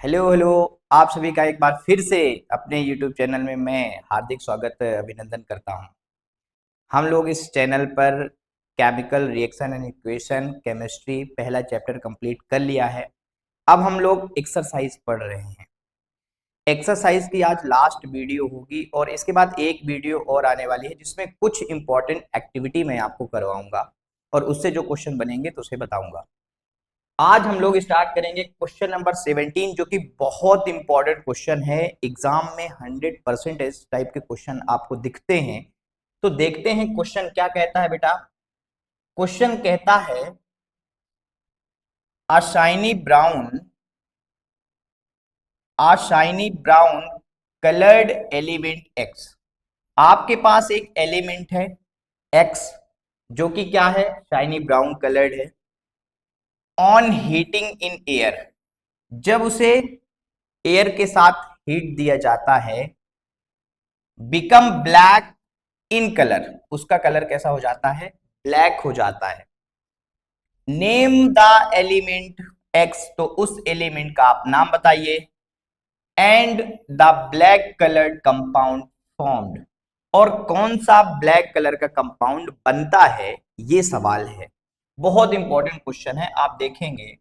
Hello hello. आप सभी का एक बार फिर से अपने YouTube चैनल में मैं हार्दिक स्वागत अभिनंदन करता हूं। हम लोग इस चैनल पर chemical reaction and equation chemistry पहला चैप्टर कंप्लीट कर लिया है। अब हम लोग एक्सरसाइज पढ़ रहे हैं। एक्सरसाइज की आज लास्ट वीडियो होगी और इसके बाद एक वीडियो और आने वाली है जिसमें कुछ इंपॉर्टेंट एक्टिविटी मैं आपको करवाऊंगा और उससे जो क्वेश्चन बनेंगे तो उसे बताऊंगा। आज हम लोग स्टार्ट करेंगे क्वेश्चन नंबर 17 जो कि बहुत इंपॉर्टेंट क्वेश्चन है। एग्जाम में 100% इस टाइप के क्वेश्चन आपको दिखते हैं। तो देखते हैं क्वेश्चन क्या कहता है बेटा। क्वेश्चन कहता है अ shiny brown coloured element x. आपके पास एक एलिमेंट है एक्स जो कि क्या है, शाइनी ब्राउन कलर्ड है। ऑन हीटिंग इन एयर, जब उसे एयर के साथ हीट दिया जाता है, बिकम ब्लैक इन कलर, उसका कलर कैसा हो जाता है, ब्लैक हो जाता है। नेम द एलिमेंट एक्स, तो उस एलिमेंट का आप नाम बताइए। And the black coloured compound formed, और कौन सा ब्लैक कलर का कंपाउंड बनता है, ये सवाल है। बहुत इंपॉर्टेंट क्वेश्चन है, आप देखेंगे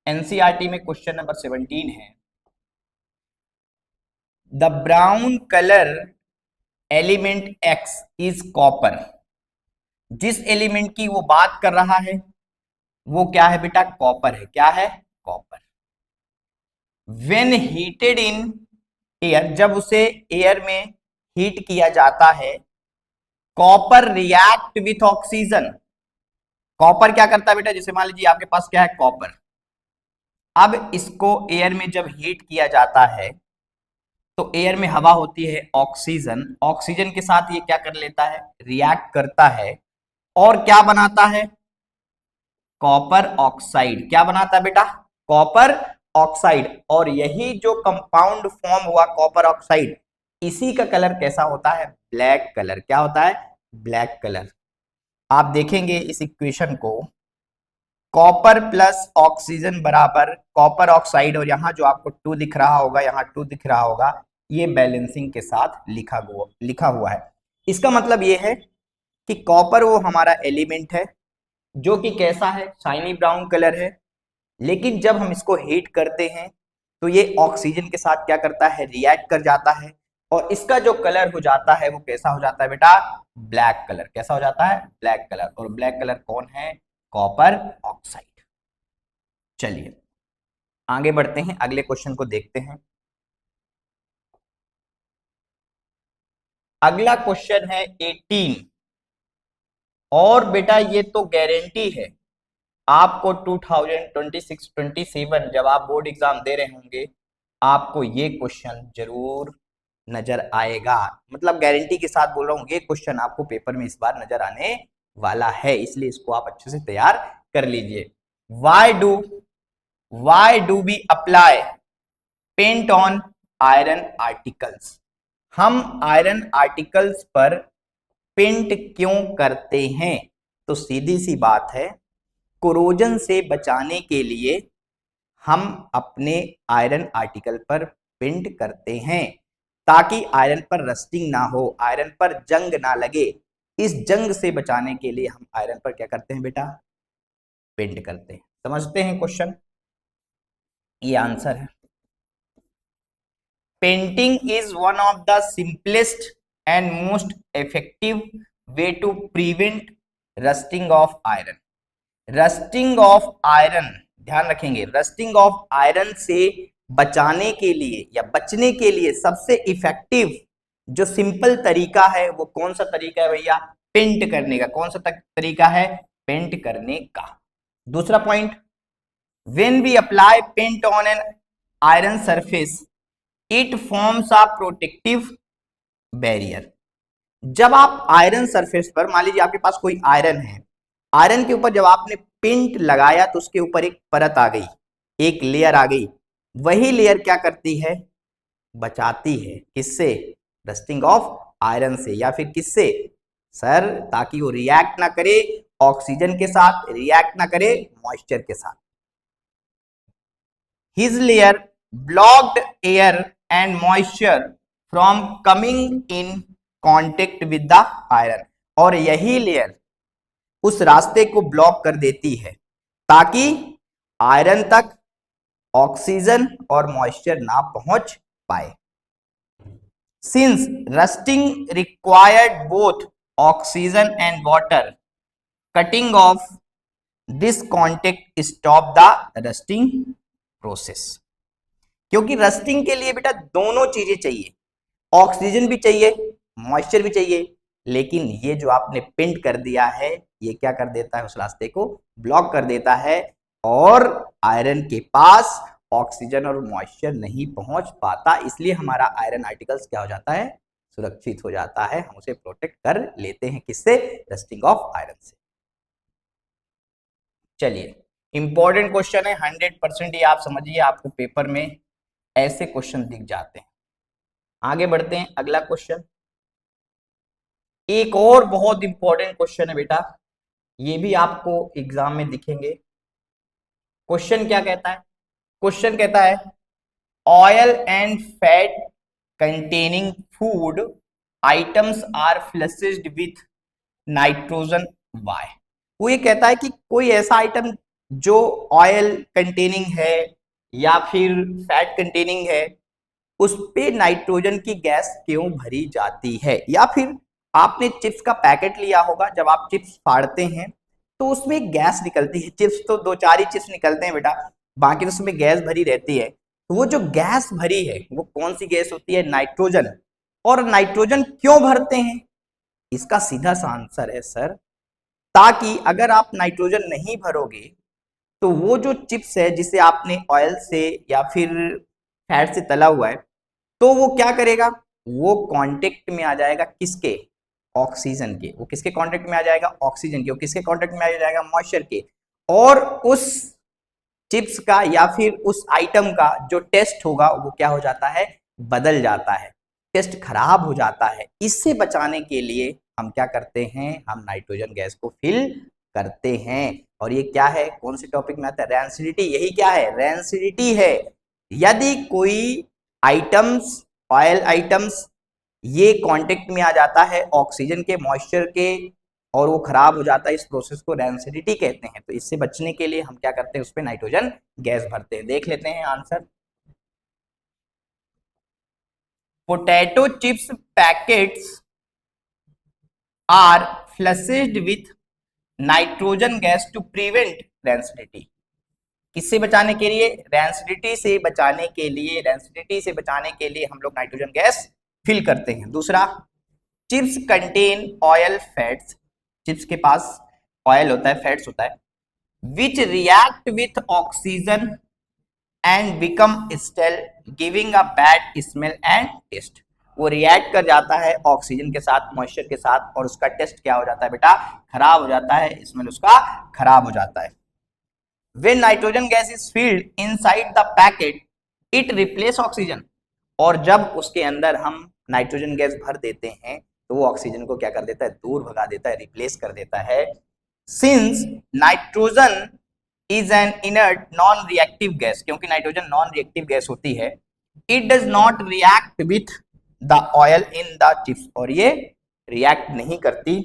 एनसीईआरटी में क्वेश्चन नंबर 17 है। The brown colour element x is copper. जिस एलिमेंट की वो बात कर रहा है वो क्या है बेटा, कॉपर है। क्या है, copper. When heated in air, जब उसे एयर में हीट किया जाता है, copper react with oxygen. Copper क्या करता है बेटा, जैसे मान लीजिए आपके पास क्या है, कॉपर। अब इसको एयर में जब हीट किया जाता है तो एयर में हवा होती है ऑक्सीजन, ऑक्सीजन के साथ ये क्या कर लेता है, रिएक्ट करता है और क्या बनाता है, कॉपर ऑक्साइड। क्या बनाता है बेटा, कॉपर ऑक्साइड। और यही जो कंपाउंड फॉर्म हुआ कॉपर ऑक्साइड, इसी का कलर कैसा होता है, ब्लैक कलर। क्या होता है, ब्लैक कलर। आप देखेंगे इस इक्वेशन को, कॉपर प्लस ऑक्सीजन बराबर कॉपर ऑक्साइड, और यहां जो आपको 2 दिख रहा होगा, यहां 2 दिख रहा होगा, ये बैलेंसिंग के साथ लिखा हुआ है। इसका मतलब ये है कि कॉपर वो हमारा एलिमेंट है जो कि कैसा है, शाइनी ब्राउन कलर है। लेकिन जब हम इसको हीट करते हैं तो ये ऑक्सीजन के साथ क्या करता है, रिएक्ट कर जाता है और इसका जो कलर हो जाता है वो कैसा हो जाता है बेटा, ब्लैक कलर। कैसा हो जाता है, ब्लैक कलर। और ब्लैक कलर कौन है, कॉपर ऑक्साइड। चलिए आगे बढ़ते हैं, अगले क्वेश्चन को देखते हैं। अगला क्वेश्चन है 18। और बेटा ये तो गारंटी है आपको 2026-27 जब आप बोर्ड एग्जाम दे रहे होंगे, आपको ये क्वेश्चन जरूर नजर आएगा। मतलब गारंटी के साथ बोल रहा हूं, ये क्वेश्चन आपको पेपर में इस बार नजर आने वाला है, इसलिए इसको आप अच्छे से तैयार कर लीजिए। Why do we apply paint on iron articles. हम आयरन आर्टिकल्स पर पेंट क्यों करते हैं, तो सीधी सी बात है, कोरोजन से बचाने के लिए हम अपने आयरन आर्टिकल पर पेंट करते हैं, ताकि आयरन पर रस्टिंग ना हो, आयरन पर जंग ना लगे। इस जंग से बचाने के लिए हम आयरन पर क्या करते हैं बेटा, पेंट करते हैं। समझते हैं क्वेश्चन, ये आंसर है। Painting is one of the simplest and most effective way to prevent rusting of iron. Rusting of iron, ध्यान रखेंगे, रस्टिंग ऑफ आयरन से बचाने के लिए या बचने के लिए सबसे इफेक्टिव जो सिंपल तरीका है वो कौन सा तरीका है भैया, पेंट करने का। कौन सा तरीका है, पेंट करने का। दूसरा point, when we apply paint on an iron surface it forms a protective barrier. जब आप आयरन सरफेस पर, मान लीजिए आपके पास कोई आयरन है, आयरन के ऊपर जब आपने पेंट लगाया तो उसके ऊपर एक परत आ गई, एक लेयर आ गई। वही लेयर क्या करती है, बचाती है। किससे, रस्टिंग ऑफ आयरन से। या फिर किससे सर, ताकि वो रिएक्ट ना करे ऑक्सीजन के साथ, रिएक्ट ना करे मॉइस्चर के साथ। His layer blocked air and moisture from coming in contact with the iron, और यही लेयर उस रास्ते को ब्लॉक कर देती है ताकि आयरन तक ऑक्सीजन और मॉइस्चर ना पहुंच पाए। Since rusting required both oxygen and water, cutting of this contact stop the rusting process. क्योंकि रस्टिंग के लिए बेटा दोनों चीजें चाहिए, ऑक्सीजन भी चाहिए, मॉइस्चर भी चाहिए, लेकिन ये जो आपने पिंड कर दिया है ये क्या कर देता है, उस रास्ते को ब्लॉक कर देता है और आयरन के पास ऑक्सीजन और मॉइस्चर नहीं पहुंच पाता, इसलिए हमारा आयरन आर्टिकल्स क्या हो जाता है, सुरक्षित हो जाता है, हम उसे प्रोटेक्ट कर लेते हैं, किससे, रस्टिंग ऑफ आयरन से। चलिए इंपॉर्टेंट क्वेश्चन है, 100% ये आप समझिए, आपको पेपर में ऐसे क्वेश्चन दिख जाते हैं। आगे बढ़ते हैं, अगला क्वेश्चन, एक और बहुत इंपॉर्टेंट क्वेश्चन है बेटा, ये भी आपको एग्जाम में दिखेंगे। क्वेश्चन क्या कहता है, क्वेश्चन कहता है oil and fat containing food items are flushed with nitrogen why. वो ये कहता है कि कोई ऐसा आइटम जो ऑयल कंटेनिंग है या फिर फैट कंटेनिंग है उस पे नाइट्रोजन की गैस क्यों भरी जाती है। या फिर आपने चिप्स का पैकेट लिया होगा, जब आप चिप्स फाड़ते हैं तो उसमें गैस निकलती है, चिप्स तो दो चार ही चिप्स निकलते हैं बेटा, बाकी तो उसमें गैस भरी रहती है। तो वो जो गैस भरी है वो कौन सी गैस होती है, नाइट्रोजन। और नाइट्रोजन क्यों भरते हैं, इसका सीधा सा आंसर है सर, ताकि अगर आप नाइट्रोजन नहीं भरोगे तो वो जो चिप्स है जिसे आपने ऑयल से या फिर फैट से तला हुआ है, तो वो क्या करेगा, वो कांटेक्ट में आ जाएगा किसके, ऑक्सीजन के। वो किसके कांटेक्ट में आ जाएगा, ऑक्सीजन के। वो किसके कांटेक्ट में आ जाएगा, मॉइस्चर के। और उस चिप्स का या फिर उस आइटम का जो टेस्ट होगा वो क्या हो जाता है, बदल जाता है, टेस्ट खराब हो जाता है। इससे बचाने के लिए हम क्या करते हैं, हम नाइट्रोजन गैस को फिल करते हैं। और ये क्या है, कौन से टॉपिक में आता है, रैंसिडिटी। यही क्या है, रैंसिडिटी है। यदि कोई आइटम्स, ऑयल आइटम्स ये कांटेक्ट में आ जाता है ऑक्सीजन के, मॉइस्चर के, और वो खराब हो जाता है, इस प्रोसेस को रैंसिडिटी कहते हैं। तो इससे बचने के लिए हम क्या करते हैं, उस पर नाइट्रोजन गैस भरते हैं। देख लेते हैं answer, potato chips packets are flushed with nitrogen gas to prevent rancidity. किससे बचाने के लिए, रैंसिडिटी से बचाने के लिए। रैंसिडिटी से बचाने के लिए हम लोग नाइट्रोजन गैस फिल करते हैं। दूसरा, chips contain oil fats, chips के पास ऑयल होता है, फैट्स होता है, which react with oxygen and become stale giving a bad smell and taste. वो रिएक्ट कर जाता है ऑक्सीजन के साथ, मॉइस्चर के साथ, और उसका टेस्ट क्या हो जाता है बेटा, खराब हो जाता है, स्मेल उसका खराब हो जाता है। When nitrogen gas is filled inside the packet, it replace oxygen। और जब उसके अंदर हम नाइट्रोजन गैस भर देते हैं तो वो ऑक्सीजन को क्या कर देता है, दूर भगा देता है, रिप्लेस कर देता है। Since nitrogen is an inert non reactive gas, क्योंकि नाइट्रोजन नॉन रिएक्टिव गैस होती है, it does not react with the oil in the chips, और ये रिएक्ट नहीं करती।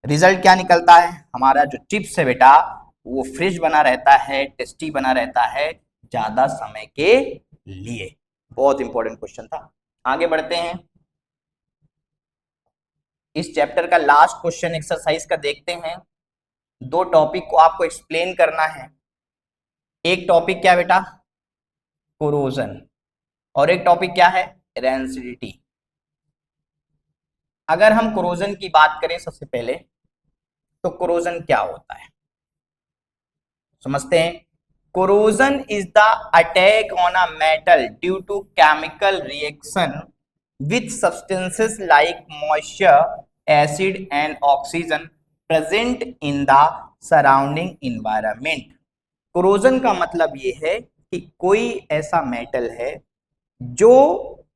रिजल्ट क्या निकलता है, हमारा जो चिप्स है बेटा वो फ्रेश बना रहता है, टेस्टी बना रहता है ज्यादा समय के लिए। बहुत इंपॉर्टेंट क्वेश्चन था। आगे बढ़ते हैं, इस चैप्टर का लास्ट क्वेश्चन एक्सरसाइज का देखते हैं। दो टॉपिक को आपको एक्सप्लेन करना है। एक टॉपिक क्या बेटा, कोरोजन, और एक टॉपिक क्या है, रैंसिडिटी। अगर हम कोरोजन की बात करें सबसे पहले, तो कोरोजन क्या होता है समझते हैं। Corrosion is the attack on a metal due to chemical reaction with substances like moisture, acid and oxygen present in the surrounding environment. Corrosion का मतलब ये है कि कोई ऐसा मेटल है जो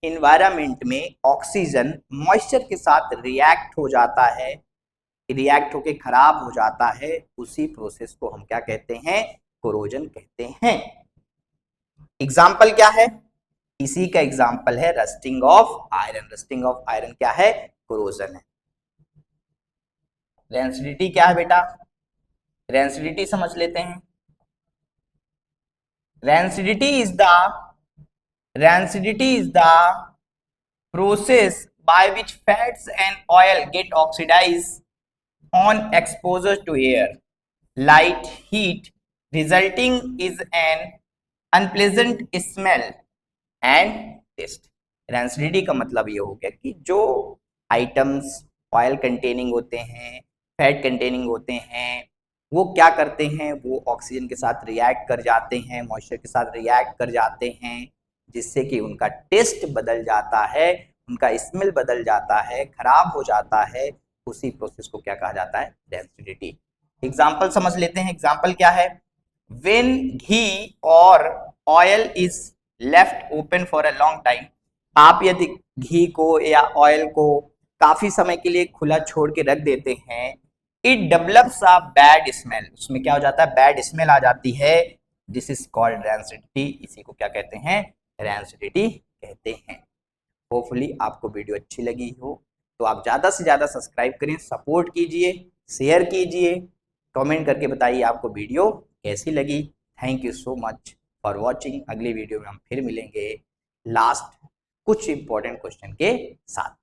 इन्वायरमेंट में ऑक्सीजन मॉइस्चर के साथ रिएक्ट हो जाता है, रिएक्ट होके खराब हो जाता है, उसी प्रोसेस को हम क्या कहते हैं, कोरोजन कहते हैं। एग्जाम्पल क्या है, इसी का एग्जाम्पल है rusting of iron. Rusting of iron क्या है? कोरोजन है। रेंसिडिटी क्या है बेटा? रेंसिडिटी समझ लेते हैं। Rancidity is the process by which fats and oil get oxidized on exposure to air, light, heat, resulting is an unpleasant smell and taste. Rancidity का मतलब ये हो गया कि जो आइटम्स ऑयल कंटेनिंग होते हैं, फैट कंटेनिंग होते हैं, वो क्या करते हैं, वो ऑक्सीजन के साथ रिएक्ट कर जाते हैं, मॉइस्चर के साथ रिएक्ट कर जाते हैं, जिससे कि उनका टेस्ट बदल जाता है, उनका स्मेल बदल जाता है, खराब हो जाता है। उसी प्रोसेस को क्या कहा जाता है? रेंसिडिटी। एग्जाम्पल समझ लेते हैं। एग्जाम्पल क्या है? व्हेन घी और oil is left open for a long time, आप यदि घी को या ऑयल को काफी समय के लिए खुला छोड़ के रख देते हैं, it develops a bad smell, उसमें क्या हो जाता है? बैड स्मेल आ जाती है। This is called rancidity. इसी को क्या कहते हैं? रेंसिडिटी कहते हैं। होपफुली आपको वीडियो अच्छी लगी हो तो आप ज़्यादा से ज़्यादा सब्सक्राइब करें, सपोर्ट कीजिए, शेयर कीजिए, कमेंट करके बताइए आपको वीडियो कैसी लगी। Thank you so much for watching. अगली वीडियो में हम फिर मिलेंगे लास्ट कुछ इंपॉर्टेंट क्वेश्चन के साथ।